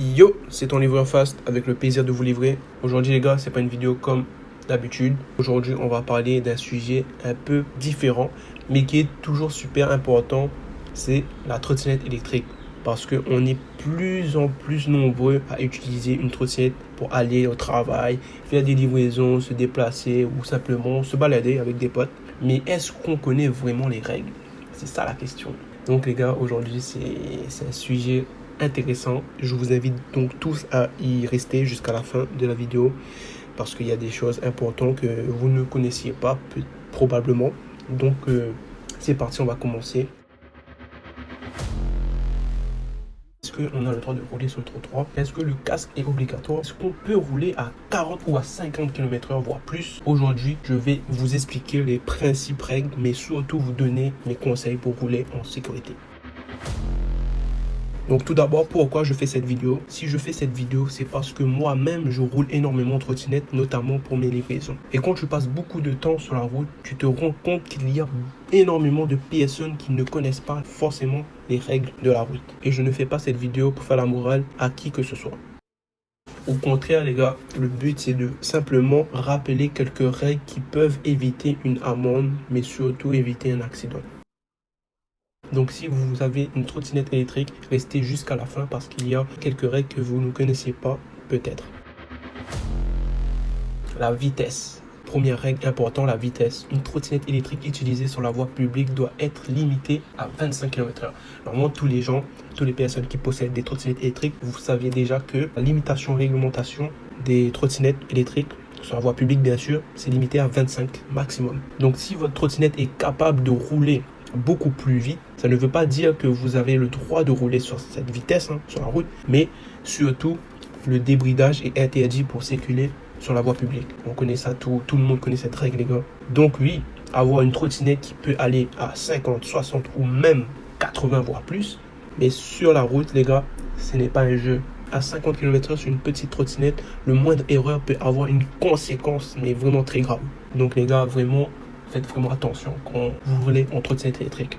Yo, c'est ton livreur fast avec le plaisir de vous livrer. Aujourd'hui les gars, c'est pas une vidéo comme d'habitude. Aujourd'hui, on va parler d'un sujet un peu différent, mais qui est toujours super important. C'est la trottinette électrique. Parce qu'on est plus en plus nombreux à utiliser une trottinette pour aller au travail, faire des livraisons, se déplacer ou simplement se balader avec des potes. Mais est-ce qu'on connaît vraiment les règles? C'est ça la question. Donc les gars, aujourd'hui, c'est un sujet intéressant. Je vous invite donc tous à y rester jusqu'à la fin de la vidéo parce qu'il y a des choses importantes que vous ne connaissiez pas probablement. Donc c'est parti, on va commencer. Est-ce qu'on a le droit de rouler sur le trottoir? Est-ce que le casque est obligatoire? Est-ce qu'on peut rouler à 40 ou à 50 km/h, voire plus? Aujourd'hui, je vais vous expliquer les principes règles, mais surtout vous donner mes conseils pour rouler en sécurité. Donc tout d'abord, pourquoi je fais cette vidéo? Si je fais cette vidéo, c'est parce que moi-même, je roule énormément en trottinette, notamment pour mes livraisons. Et quand tu passes beaucoup de temps sur la route, tu te rends compte qu'il y a énormément de personnes qui ne connaissent pas forcément les règles de la route. Et je ne fais pas cette vidéo pour faire la morale à qui que ce soit. Au contraire, les gars, le but, c'est de simplement rappeler quelques règles qui peuvent éviter une amende, mais surtout éviter un accident. Donc si vous avez une trottinette électrique, restez jusqu'à la fin parce qu'il y a quelques règles que vous ne connaissez pas peut-être. La vitesse. Première règle importante, la vitesse. Une trottinette électrique utilisée sur la voie publique doit être limitée à 25 km/h. Normalement, tous les personnes qui possèdent des trottinettes électriques, vous saviez déjà que la limitation, réglementation des trottinettes électriques sur la voie publique, bien sûr, c'est limité à 25 maximum. Donc si votre trottinette est capable de rouler beaucoup plus vite, ça ne veut pas dire que vous avez le droit de rouler sur cette vitesse sur la route, mais surtout le débridage est interdit pour circuler sur la voie publique. On connaît ça, tout le monde connaît cette règle les gars. Donc oui, avoir une trottinette qui peut aller à 50, 60 ou même 80 voire plus, mais sur la route les gars, ce n'est pas un jeu. À 50 km/h sur une petite trottinette, le moindre erreur peut avoir une conséquence mais vraiment très grave. Donc les gars, vraiment faites vraiment attention quand vous roulez en trottinette électrique.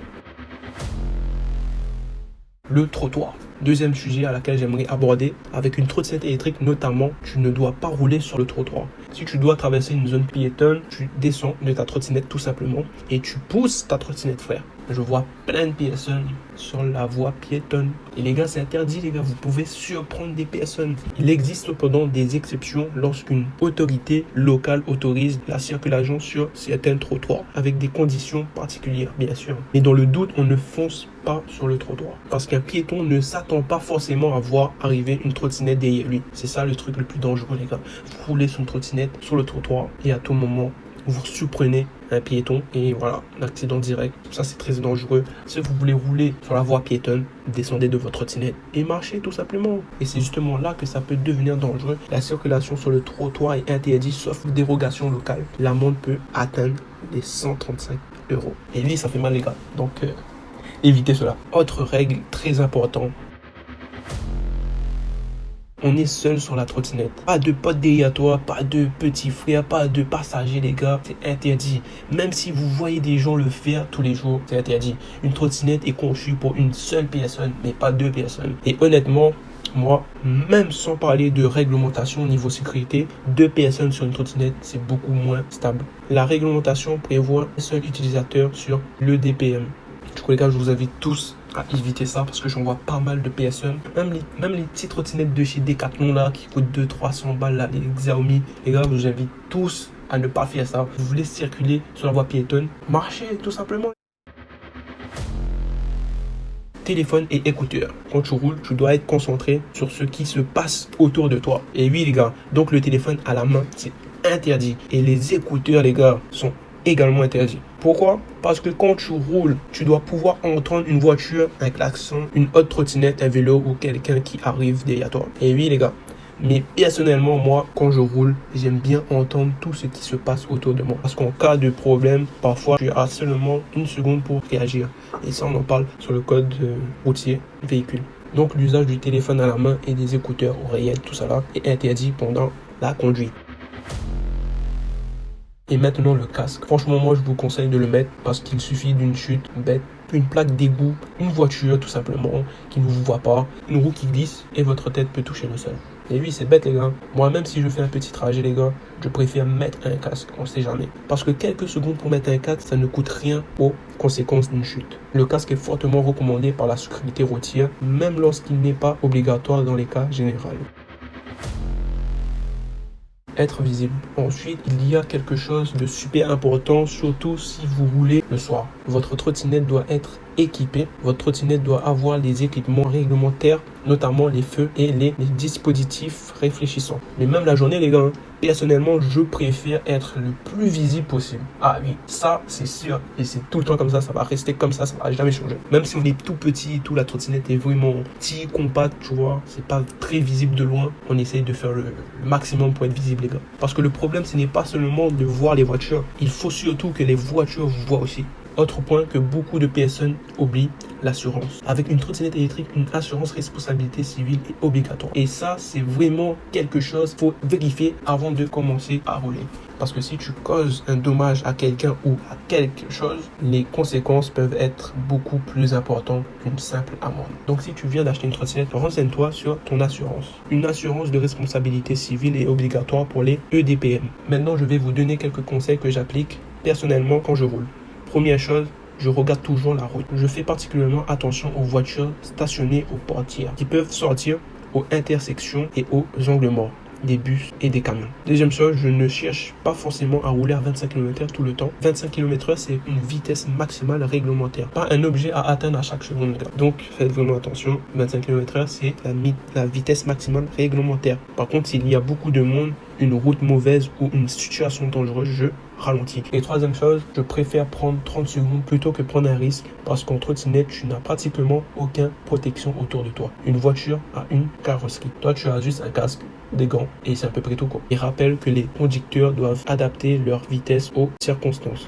Le trottoir. Deuxième sujet à laquelle j'aimerais aborder. Avec une trottinette électrique notamment, tu ne dois pas rouler sur le trottoir. Si tu dois traverser une zone piétonne, tu descends de ta trottinette tout simplement et tu pousses ta trottinette, frère. Je vois plein de personnes sur la voie piétonne. Et les gars, c'est interdit, les gars. Vous pouvez surprendre des personnes. Il existe cependant des exceptions lorsqu'une autorité locale autorise la circulation sur certains trottoirs, avec des conditions particulières, bien sûr. Mais dans le doute, on ne fonce pas sur le trottoir. Parce qu'un piéton ne s'attend pas forcément à voir arriver une trottinette derrière lui. C'est ça le truc le plus dangereux, les gars. Vous roulez sur une trottinette sur le trottoir et à tout moment, vous surprenez un piéton et voilà, l'accident direct. Ça, c'est très dangereux. Si vous voulez rouler sur la voie piétonne, descendez de votre trottinette et marchez tout simplement. Et c'est justement là que ça peut devenir dangereux. La circulation sur le trottoir est interdite sauf dérogation locale. L'amende peut atteindre les 135 €. Et oui, ça fait mal les gars. Donc, évitez cela. Autre règle très importante. On est seul sur la trottinette. Pas de potes derrière toi, pas de petits frères, pas de passagers, les gars. C'est interdit. Même si vous voyez des gens le faire tous les jours, c'est interdit. Une trottinette est conçue pour une seule personne, mais pas deux personnes. Et honnêtement, moi, même sans parler de réglementation au niveau sécurité, 2 personnes sur une trottinette, c'est beaucoup moins stable. La réglementation prévoit un seul utilisateur sur le DPM. Du coup, les gars, je vous invite tous à éviter ça parce que j'en vois pas mal de personnes. Même les petites trottinettes de chez Decathlon là qui coûtent 200-300 balles là, les Xiaomi. Les gars, je vous invite tous à ne pas faire ça. Vous voulez circuler sur la voie piétonne, marchez tout simplement. Téléphone et écouteurs. Quand tu roules, tu dois être concentré sur ce qui se passe autour de toi. Et oui les gars, donc le téléphone à la main, c'est interdit. Et les écouteurs les gars sont également interdits. Pourquoi? Parce que quand tu roules, tu dois pouvoir entendre une voiture, un klaxon, une autre trottinette, un vélo ou quelqu'un qui arrive derrière toi. Et oui les gars, mais personnellement moi quand je roule, j'aime bien entendre tout ce qui se passe autour de moi. Parce qu'en cas de problème, parfois tu as seulement 1 seconde pour réagir. Et ça on en parle sur le code routier véhicule. Donc l'usage du téléphone à la main et des écouteurs oreillettes, tout ça là, est interdit pendant la conduite. Et maintenant le casque. Franchement moi je vous conseille de le mettre parce qu'il suffit d'une chute bête une plaque d'égout, une voiture tout simplement qui ne vous voit pas, une roue qui glisse et votre tête peut toucher le sol. Et oui, c'est bête les gars. Moi, même si je fais un petit trajet les gars, je préfère mettre un casque, on ne sait jamais. Parce que quelques secondes pour mettre un casque, ça ne coûte rien aux conséquences d'une chute. Le casque est fortement recommandé par la sécurité routière, même lorsqu'il n'est pas obligatoire dans les cas généraux. Être visible. Ensuite, il y a quelque chose de super important, surtout si vous roulez le soir. Votre trottinette doit être équipée. Votre trottinette doit avoir les équipements réglementaires, notamment les feux et les dispositifs réfléchissants. Mais même la journée, les gars, personnellement, je préfère être le plus visible possible. Ah oui, ça, c'est sûr. Et c'est tout le temps comme ça va rester comme ça va jamais changer. Même si on est tout petit et tout, la trottinette est vraiment petit, compact, tu vois, c'est pas très visible de loin. On essaye de faire le maximum pour être visible, les gars. Parce que le problème, ce n'est pas seulement de voir les voitures. Il faut surtout que les voitures vous voient aussi. Autre point que beaucoup de personnes oublient, l'assurance. Avec une trottinette électrique, une assurance responsabilité civile est obligatoire. Et ça, c'est vraiment quelque chose qu'il faut vérifier avant de commencer à rouler. Parce que si tu causes un dommage à quelqu'un ou à quelque chose, les conséquences peuvent être beaucoup plus importantes qu'une simple amende. Donc si tu viens d'acheter une trottinette, renseigne-toi sur ton assurance. Une assurance de responsabilité civile est obligatoire pour les EDPM. Maintenant, je vais vous donner quelques conseils que j'applique personnellement quand je roule. Première chose, je regarde toujours la route. Je fais particulièrement attention aux voitures stationnées aux portières qui peuvent sortir aux intersections et aux angles morts des bus et des camions. Deuxième chose, je ne cherche pas forcément à rouler à 25 km/h tout le temps. 25 km/h, c'est une vitesse maximale réglementaire, pas un objet à atteindre à chaque seconde. Donc, faites vraiment attention. 25 km/h, c'est la vitesse maximale réglementaire. Par contre, s'il y a beaucoup de monde, une route mauvaise ou une situation dangereuse, je ralentis. Et troisième chose, je préfère prendre 30 secondes plutôt que prendre un risque parce qu'en trottinette, tu n'as pratiquement aucune protection autour de toi. Une voiture a une carrosserie. Toi, tu as juste un casque, des gants et c'est à peu près tout quoi. Et rappelle que les conducteurs doivent adapter leur vitesse aux circonstances.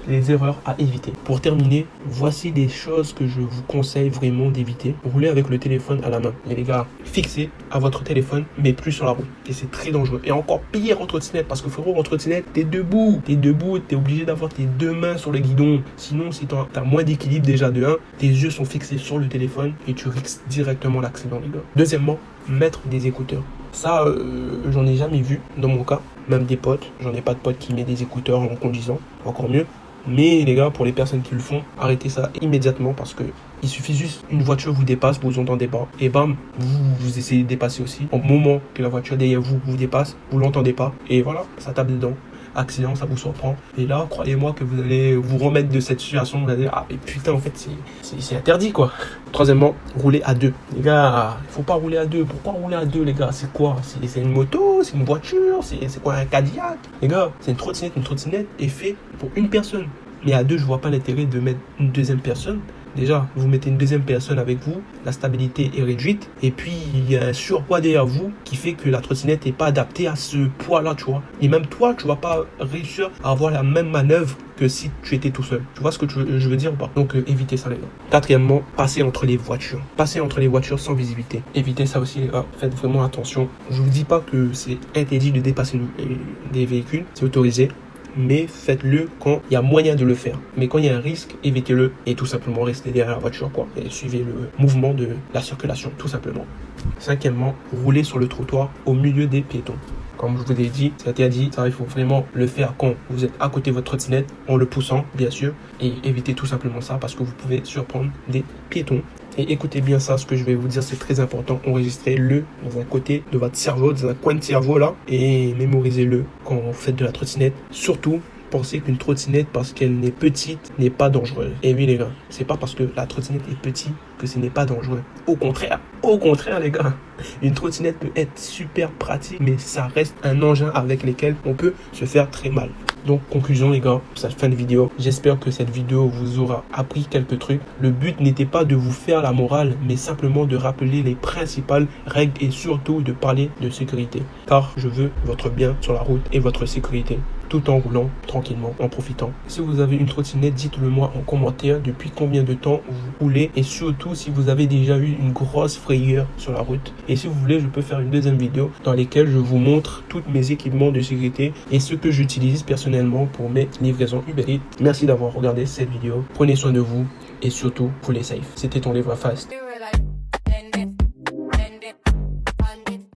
Les erreurs à éviter. Pour terminer, voici des choses que je vous conseille vraiment d'éviter. Roulez avec le téléphone à la main. Et les gars, fixez à votre téléphone, mais plus sur la route. Et c'est très dangereux. Et encore pire en trottinette, parce que frérot, en trottinette, t'es debout. T'es obligé d'avoir tes deux mains sur le guidon. Sinon, si t'as moins d'équilibre déjà de 1, tes yeux sont fixés sur le téléphone et tu risques directement l'accident, les gars. Deuxièmement, mettre des écouteurs. Ça, j'en ai jamais vu dans mon cas. Même des potes. J'en ai pas de potes qui mettent des écouteurs en conduisant. Encore mieux. Mais les gars, pour les personnes qui le font, arrêtez ça immédiatement parce que il suffit juste une voiture vous dépasse, vous entendez pas et bam, vous essayez de dépasser aussi. Au moment que la voiture derrière vous dépasse, vous l'entendez pas et voilà, ça tape dedans. Accident, ça vous surprend. Et là, croyez-moi que vous allez vous remettre de cette situation. Vous allez dire, ah mais putain, en fait, c'est interdit quoi. Troisièmement, rouler à deux. Les gars, il faut pas rouler à deux. Pourquoi rouler à deux, les gars? C'est quoi? C'est une moto? C'est une voiture? C'est quoi un Cadillac? Les gars, c'est une trottinette. Une trottinette est faite pour une personne. Mais à deux, je vois pas l'intérêt de mettre une deuxième personne. Déjà, vous mettez une deuxième personne avec vous, la stabilité est réduite, et puis il y a un surpoids derrière vous qui fait que la trottinette n'est pas adaptée à ce poids-là, tu vois. Et même toi, tu vas pas réussir à avoir la même manœuvre que si tu étais tout seul. Tu vois ce que je veux dire ou pas? Donc, évitez ça, les gars. Quatrièmement, passez entre les voitures. Passez entre les voitures sans visibilité. Évitez ça aussi, les gars. Faites vraiment attention. Je vous dis pas que c'est interdit de dépasser des véhicules, c'est autorisé. Mais faites-le quand il y a moyen de le faire. Mais quand il y a un risque, évitez-le et tout simplement restez derrière la voiture quoi. Et suivez le mouvement de la circulation, tout simplement. Cinquièmement, roulez sur le trottoir au milieu des piétons. Comme je vous l'ai dit, c'est interdit. Ça, il faut vraiment le faire quand vous êtes à côté de votre trottinette, en le poussant, bien sûr. Et évitez tout simplement ça parce que vous pouvez surprendre des piétons. Et écoutez bien ça, ce que je vais vous dire, c'est très important. Enregistrez-le dans un côté de votre cerveau, dans un coin de cerveau là. Et mémorisez-le quand vous faites de la trottinette. Surtout, pensez qu'une trottinette, parce qu'elle n'est petite, n'est pas dangereuse. Et oui les gars, c'est pas parce que la trottinette est petite que ce n'est pas dangereux. Au contraire les gars, une trottinette peut être super pratique, mais ça reste un engin avec lequel on peut se faire très mal. Donc conclusion les gars, c'est la fin de vidéo. J'espère que cette vidéo vous aura appris quelques trucs. Le but n'était pas de vous faire la morale, mais simplement de rappeler les principales règles et surtout de parler de sécurité. Car je veux votre bien sur la route et votre sécurité. tout en roulant tranquillement, en profitant. Si vous avez une trottinette, dites-le moi en commentaire depuis combien de temps vous roulez et surtout si vous avez déjà eu une grosse frayeur sur la route. Et si vous voulez, je peux faire une deuxième vidéo dans laquelle je vous montre tous mes équipements de sécurité et ce que j'utilise personnellement pour mes livraisons Uber Eats. Merci d'avoir regardé cette vidéo. Prenez soin de vous et surtout, roulez safe. C'était ton livre fast.